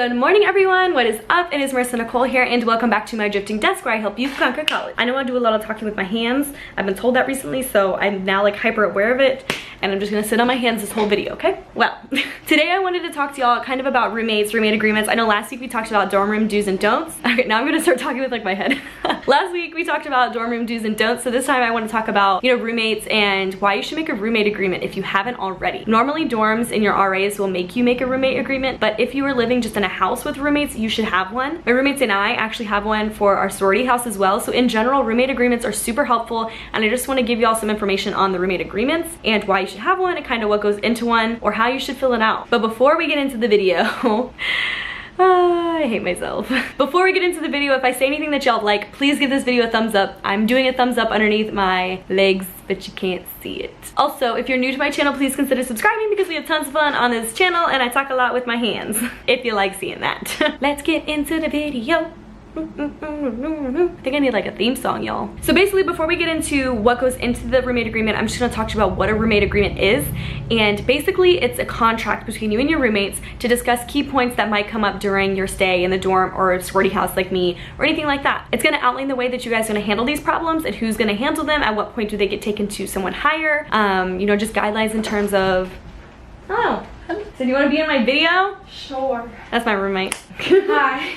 Good morning, everyone. What is up? It is Marissa Nicole here, and welcome back to my drifting desk where I help you conquer college. I know I do a lot of talking with my hands. I've been told that recently, so I'm now like hyper aware of it, and I'm just gonna sit on my hands this whole video, okay? Well, today I wanted to talk to y'all kind of about roommates, roommate agreements. I know last week we talked about dorm room do's and don'ts. Okay, now I'm gonna start talking with like my head. Last week we talked about dorm room do's and don'ts, so this time I want to talk about, roommates and why you should make a roommate agreement if you haven't already. Normally dorms in your RAs will make you make a roommate agreement, but if you are living just in a house with roommates, you should have one. My roommates and I actually have one for our sorority house as well. So in general, roommate agreements are super helpful, and I just want to give y'all some information on the roommate agreements and why you should have one and kind of what goes into one or how you should fill it out. But before we get into the video, I hate myself. Before we get into the video, if I say anything that y'all like, please give this video a thumbs up. I'm doing a thumbs up underneath my legs, but you can't see it. Also, if you're new to my channel, please consider subscribing because we have tons of fun on this channel and I talk a lot with my hands, if you like seeing that. Let's get into the video. I think I need like a theme song, y'all. So basically, before we get into what goes into the roommate agreement, I'm just gonna talk to you about what a roommate agreement is. And basically, it's a contract between you and your roommates to discuss key points that might come up during your stay in the dorm or a sorority house like me or anything like that. It's gonna outline the way that you guys are gonna handle these problems and who's gonna handle them, at what point do they get taken to someone higher, just guidelines in terms of, oh, so do you want to be in my video? Sure. That's my roommate. Hi.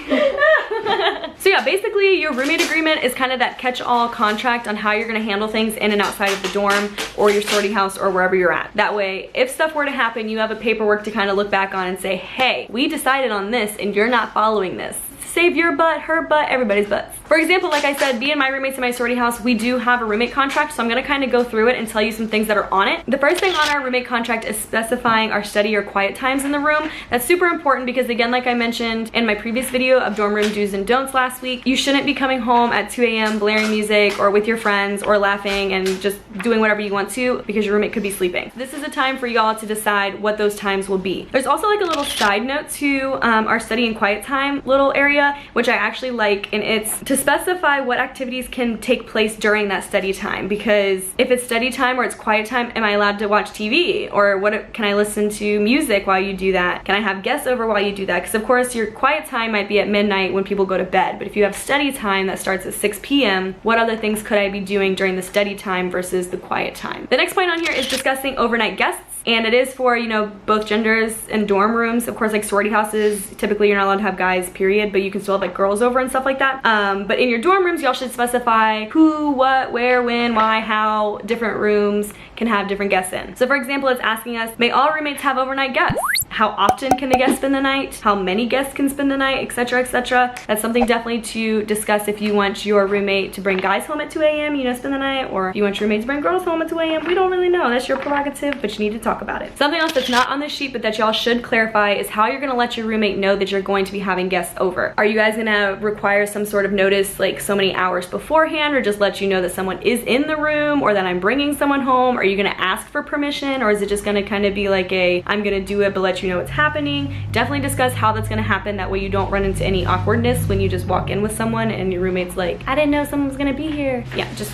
So yeah, basically your roommate agreement is kind of that catch-all contract on how you're going to handle things in and outside of the dorm or your sorority house or wherever you're at. That way, if stuff were to happen, you have a paperwork to kind of look back on and say, hey, we decided on this and you're not following this. Save your butt, her butt, everybody's butts. For example, like I said, me and my roommates in my sorority house, we do have a roommate contract, so I'm gonna kind of go through it and tell you some things that are on it. The first thing on our roommate contract is specifying our study or quiet times in the room. That's super important because, again, like I mentioned in my previous video of dorm room do's and don'ts last week, you shouldn't be coming home at 2 a.m. blaring music or with your friends or laughing and just doing whatever you want to because your roommate could be sleeping. This is a time for y'all to decide what those times will be. There's also like a little side note to our study and quiet time little area, which I actually like, and it's to specify what activities can take place during that study time, because if it's study time or it's quiet time, am I allowed to watch TV? Or can I listen to music while you do that? Can I have guests over while you do that? Because of course your quiet time might be at midnight when people go to bed, but if you have study time that starts at 6 p.m, what other things could I be doing during the study time versus the quiet time? The next point on here is discussing overnight guests. And it is for, both genders in dorm rooms. Of course, like sorority houses, typically you're not allowed to have guys, period, but you can still have like girls over and stuff like that. But in your dorm rooms, y'all should specify who, what, where, when, why, how different rooms can have different guests in. So for example, it's asking us, may all roommates have overnight guests? How often can the guests spend the night? How many guests can spend the night, etc., etc. That's something definitely to discuss if you want your roommate to bring guys home at 2 a.m., spend the night, or if you want your roommate to bring girls home at 2 a.m. We don't really know. That's your prerogative, but you need to talk about it. Something else that's not on this sheet but that y'all should clarify is how you're gonna let your roommate know that you're going to be having guests over. Are you guys gonna require some sort of notice like so many hours beforehand, or just let you know that someone is in the room or that I'm bringing someone home? Are you gonna ask for permission, or is it just gonna kind of be like I'm gonna do it but let you know it's happening? Definitely discuss how that's gonna happen. That way you don't run into any awkwardness when you just walk in with someone and your roommate's like, I didn't know someone was gonna be here. Yeah, just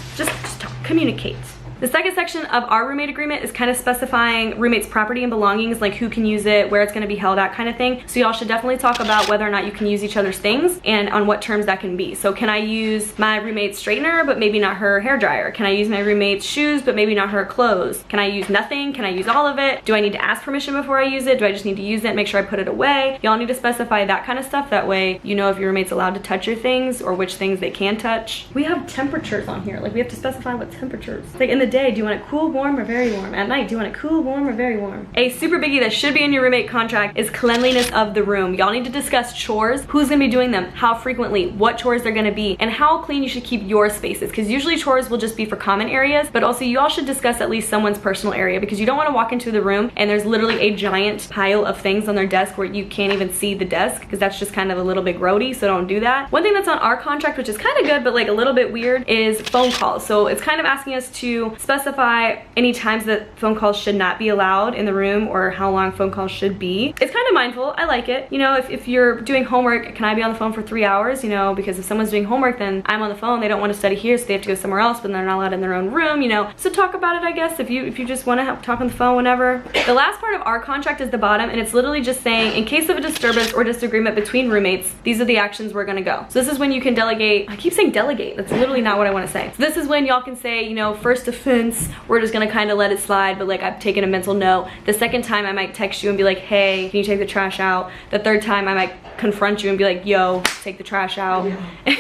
talk, communicate. The second section of our roommate agreement is kind of specifying roommates' property and belongings, like who can use it, where it's going to be held at, kind of thing. So y'all should definitely talk about whether or not you can use each other's things and on what terms that can be. So can I use my roommate's straightener but maybe not her hairdryer? Can I use my roommate's shoes but maybe not her clothes? Can I use nothing? Can I use all of it? Do I need to ask permission before I use it? Do I just need to use it, make sure I put it away? Y'all need to specify that kind of stuff. That way you know if your roommate's allowed to touch your things or which things they can touch. We have temperatures on here. Like we have to specify what temperatures. Like in the day, do you want it cool, warm, or very warm? At night, do you want it cool, warm, or very warm? A super biggie that should be in your roommate contract is cleanliness of the room. Y'all need to discuss chores, who's gonna be doing them, how frequently, what chores they're gonna be, and how clean you should keep your spaces. Because usually chores will just be for common areas, but also you all should discuss at least someone's personal area, because you don't want to walk into the room and there's literally a giant pile of things on their desk where you can't even see the desk, because that's just kind of a little bit grody, so don't do that. One thing that's on our contract, which is kind of good but like a little bit weird, is phone calls. So it's kind of asking us to specify any times that phone calls should not be allowed in the room or how long phone calls should be. It's kind of mindful. I like it. You know, if you're doing homework, can I be on the phone for 3 hours? You know, because if someone's doing homework, then I'm on the phone. They don't want to study here, so they have to go somewhere else, but they're not allowed in their own room, you know. So talk about it, I guess, if you just want to talk on the phone whenever. The last part of our contract is the bottom, and it's literally just saying, in case of a disturbance or disagreement between roommates, these are the actions we're gonna go. So this is when you can delegate. I keep saying delegate. That's literally not what I want to say. So this is when y'all can say, you know, first offense, we're just gonna kind of let it slide, but like I've taken a mental note. The second time I might text you and be like, hey, can you take the trash out? The third time I might confront you and be like, yo, take the trash out. Yeah.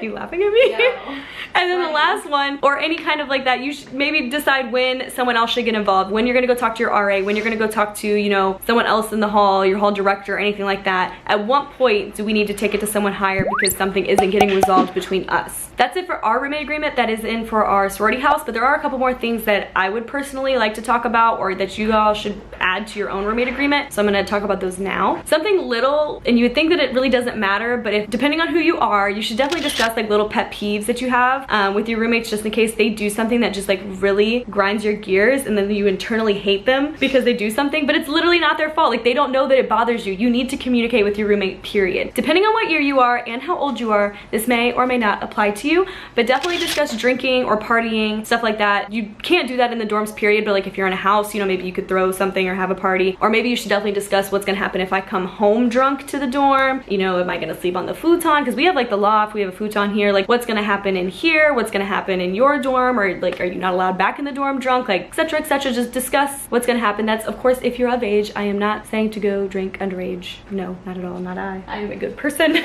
You laughing at me? No. And then the last one, or any kind of like that, you should maybe decide when someone else should get involved, when you're gonna go talk to your RA, when you're gonna go talk to, you know, someone else in the hall, your hall director, or anything like that. At what point do we need to take it to someone higher because something isn't getting resolved between us? That's it for our roommate agreement. That is in for our sorority house, but there are a couple more things that I would personally like to talk about, or that you all should add to your own roommate agreement. So I'm gonna talk about those now. Something little, and you would think that it really doesn't matter, but if depending on who you are, you should definitely discuss like little pet peeves that you have with your roommates, just in case they do something that just like really grinds your gears and then you internally hate them because they do something, but it's literally not their fault. Like, they don't know that it bothers you. You need to communicate with your roommate, period. Depending on what year you are and how old you are, this may or may not apply to you, but definitely discuss drinking or partying, stuff like that. You can't do that in the dorms, period, but like if you're in a house, you know, maybe you could throw something or have a party, or maybe you should definitely discuss what's gonna happen if I come home drunk to the dorm. You know, am I gonna sleep on the futon? Because we have like the loft, we have a futon here. Like, what's gonna happen in here? What's gonna happen in your dorm? Or like, are you not allowed back in the dorm drunk? Like, etc, etc. Just discuss what's gonna happen. That's of course if you're of age. I am not saying to go drink underage. No, not at all, not I. I am a good person.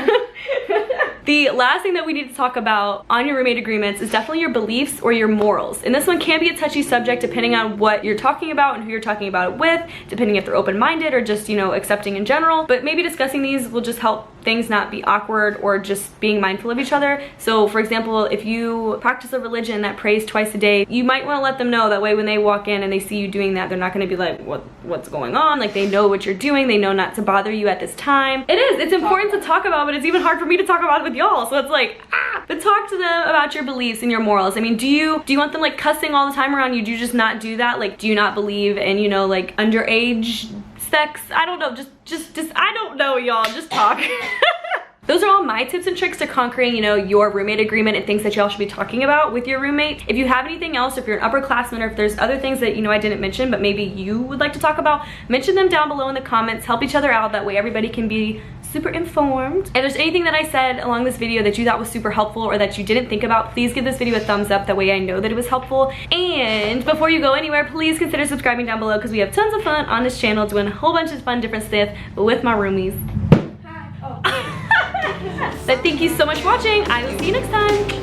The last thing that we need to talk about on your roommate agreements is definitely your beliefs or your morals. And this one can be a touchy subject depending on what you're talking about and who you're talking about it with, depending if they're open-minded or just, you know, accepting in general. But maybe discussing these will just help things not be awkward or just being mindful of each other. So for example, if you practice a religion that prays twice a day, you might want to let them know, that way when they walk in and they see you doing that, they're not going to be like, what's going on? Like, they know what you're doing, they know not to bother you at this time. It's important to talk about, but it's even hard for me to talk about it with y'all, so it's like, but talk to them about your beliefs and your morals. I mean, do you want them like cussing all the time around you? Do you just not do that? Like, do you not believe in, you know, like underage sex? I don't know, just I don't know, y'all, just talk. Those are all my tips and tricks to conquering, you know, your roommate agreement and things that y'all should be talking about with your roommate. If you have anything else, if you're an upperclassman, or if there's other things that, you know, I didn't mention, but maybe you would like to talk about, mention them down below in the comments. Help each other out. That way everybody can be super informed. If there's anything that I said along this video that you thought was super helpful or that you didn't think about, please give this video a thumbs up. That way I know that it was helpful. And before you go anywhere, please consider subscribing down below, because we have tons of fun on this channel doing a whole bunch of fun different stuff with my roomies. Hi. Oh. But thank you so much for watching. I will see you next time.